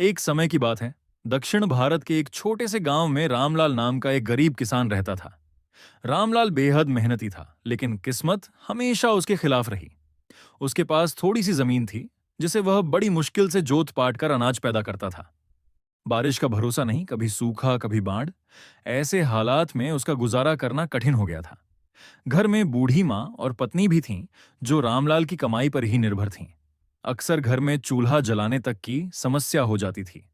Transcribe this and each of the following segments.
एक समय की बात है। दक्षिण भारत के एक छोटे से गांव में रामलाल नाम का एक गरीब किसान रहता था। रामलाल बेहद मेहनती था, लेकिन किस्मत हमेशा उसके खिलाफ रही। उसके पास थोड़ी सी जमीन थी, जिसे वह बड़ी मुश्किल से जोत पाट कर अनाज पैदा करता था। बारिश का भरोसा नहीं, कभी सूखा कभी बाढ़। ऐसे हालात में उसका गुजारा करना कठिन हो गया था। घर में बूढ़ी माँ और पत्नी भी थीं, जो रामलाल की कमाई पर ही निर्भर थीं। अक्सर घर में चूल्हा जलाने तक की समस्या हो जाती थी।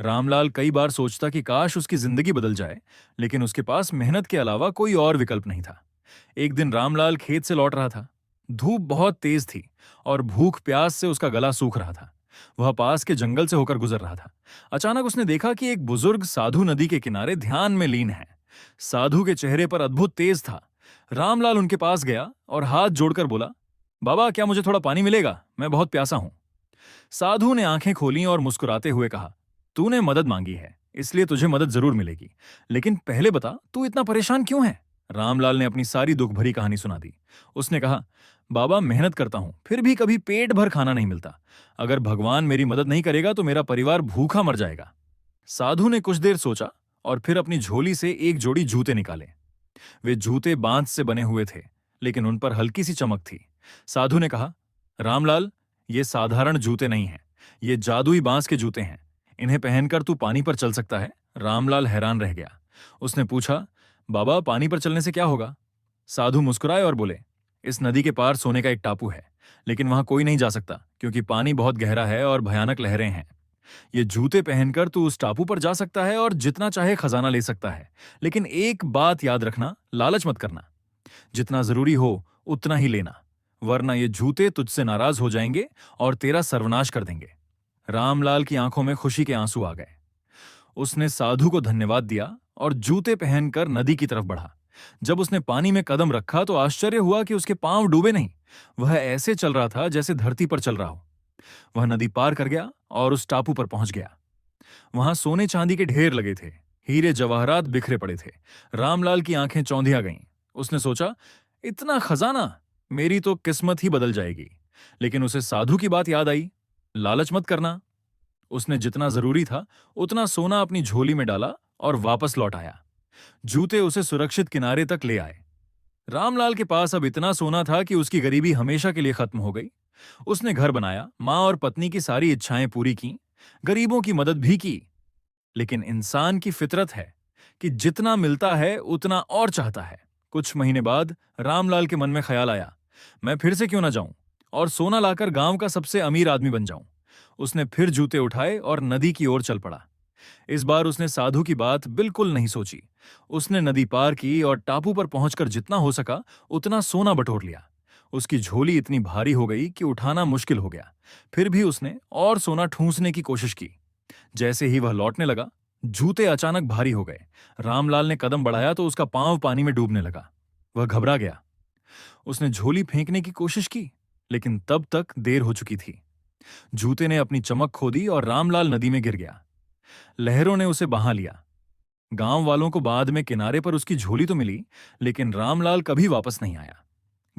रामलाल कई बार सोचता कि काश उसकी जिंदगी बदल जाए, लेकिन उसके पास मेहनत के अलावा कोई और विकल्प नहीं था। एक दिन रामलाल खेत से लौट रहा था। धूप बहुत तेज थी और भूख प्यास से उसका गला सूख रहा था। वह पास के जंगल से होकर गुजर रहा था। अचानक उसने देखा कि एक बुजुर्ग साधु नदी के किनारे ध्यान में लीन है। साधु के चेहरे पर अद्भुत तेज था। रामलाल उनके पास गया और हाथ जोड़कर बोला, बाबा, क्या मुझे थोड़ा पानी मिलेगा? मैं बहुत प्यासा हूं। साधु ने आंखें खोली और मुस्कुराते हुए कहा, तूने मदद मांगी है, इसलिए तुझे मदद जरूर मिलेगी। लेकिन पहले बता, तू इतना परेशान क्यों है? रामलाल ने अपनी सारी दुख भरी कहानी सुना दी। उसने कहा, बाबा, मेहनत करता हूं, फिर भी कभी पेट भर खाना नहीं मिलता। अगर भगवान मेरी मदद नहीं करेगा तो मेरा परिवार भूखा मर जाएगा। साधु ने कुछ देर सोचा और फिर अपनी झोली से एक जोड़ी जूते निकाले। वे जूते बांस से बने हुए थे, लेकिन उन पर हल्की सी चमक थी। साधु ने कहा, रामलाल, ये साधारण जूते नहीं हैं, ये जादुई बांस के जूते हैं। इन्हें पहनकर तू पानी पर चल सकता है। रामलाल हैरान रह गया। उसने पूछा, बाबा, पानी पर चलने से क्या होगा? साधु मुस्कुराए और बोले, इस नदी के पार सोने का एक टापू है, लेकिन वहां कोई नहीं जा सकता, क्योंकि पानी बहुत गहरा है और भयानक लहरें हैं। ये जूते पहनकर तू उस टापू पर जा सकता है और जितना चाहे खजाना ले सकता है। लेकिन एक बात याद रखना, लालच मत करना। जितना जरूरी हो उतना ही लेना, वरना ये जूते तुझसे नाराज हो जाएंगे और तेरा सर्वनाश कर देंगे। रामलाल की आंखों में खुशी के आंसू आ गए। उसने साधु को धन्यवाद दिया और जूते पहनकर नदी की तरफ बढ़ा। जब उसने पानी में कदम रखा तो आश्चर्य हुआ कि उसके पांव डूबे नहीं। वह ऐसे चल रहा था जैसे धरती पर चल रहा हो। वह नदी पार कर गया और उस टापू पर पहुंच गया। वहां सोने चांदी के ढेर लगे थे, हीरे जवाहरात बिखरे पड़े थे। रामलाल की आंखें चौंधिया गईं। उसने सोचा, इतना खजाना, मेरी तो किस्मत ही बदल जाएगी। लेकिन उसे साधु की बात याद आई, लालच मत करना। उसने जितना जरूरी था उतना सोना अपनी झोली में डाला और वापस लौट आया। जूते उसे सुरक्षित किनारे तक ले आए। रामलाल के पास अब इतना सोना था कि उसकी गरीबी हमेशा के लिए खत्म हो गई। उसने घर बनाया, मां और पत्नी की सारी इच्छाएं पूरी की, गरीबों की मदद भी की। लेकिन इंसान की फितरत है कि जितना मिलता है उतना और चाहता है। कुछ महीने बाद रामलाल के मन में ख्याल आया, मैं फिर से क्यों ना जाऊं और सोना लाकर गांव का सबसे अमीर आदमी बन जाऊं। उसने फिर जूते उठाए और नदी की ओर चल पड़ा। इस बार उसने साधु की बात बिल्कुल नहीं सोची। उसने नदी पार की और टापू पर पहुंचकर जितना हो सका उतना सोना बटोर लिया। उसकी झोली इतनी भारी हो गई कि उठाना मुश्किल हो गया। फिर भी उसने और सोना ठूंसने की कोशिश की। जैसे ही वह लौटने लगा, जूते अचानक भारी हो गए। रामलाल ने कदम बढ़ाया तो उसका पांव पानी में डूबने लगा। वह घबरा गया। उसने झोली फेंकने की कोशिश की, लेकिन तब तक देर हो चुकी थी। जूते ने अपनी चमक खो दी और रामलाल नदी में गिर गया। लहरों ने उसे बहा लिया। गांव वालों को बाद में किनारे पर उसकी झोली तो मिली, लेकिन रामलाल कभी वापस नहीं आया।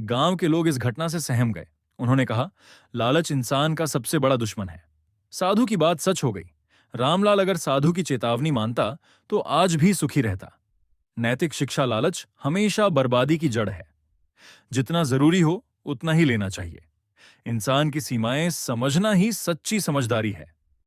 गांव के लोग इस घटना से सहम गए। उन्होंने कहा, लालच इंसान का सबसे बड़ा दुश्मन है। साधु की बात सच हो गई। रामलाल अगर साधु की चेतावनी मानता तो आज भी सुखी रहता। नैतिक शिक्षा, लालच हमेशा बर्बादी की जड़ है। जितना जरूरी हो उतना ही लेना चाहिए। इंसान की सीमाएं समझना ही सच्ची समझदारी है।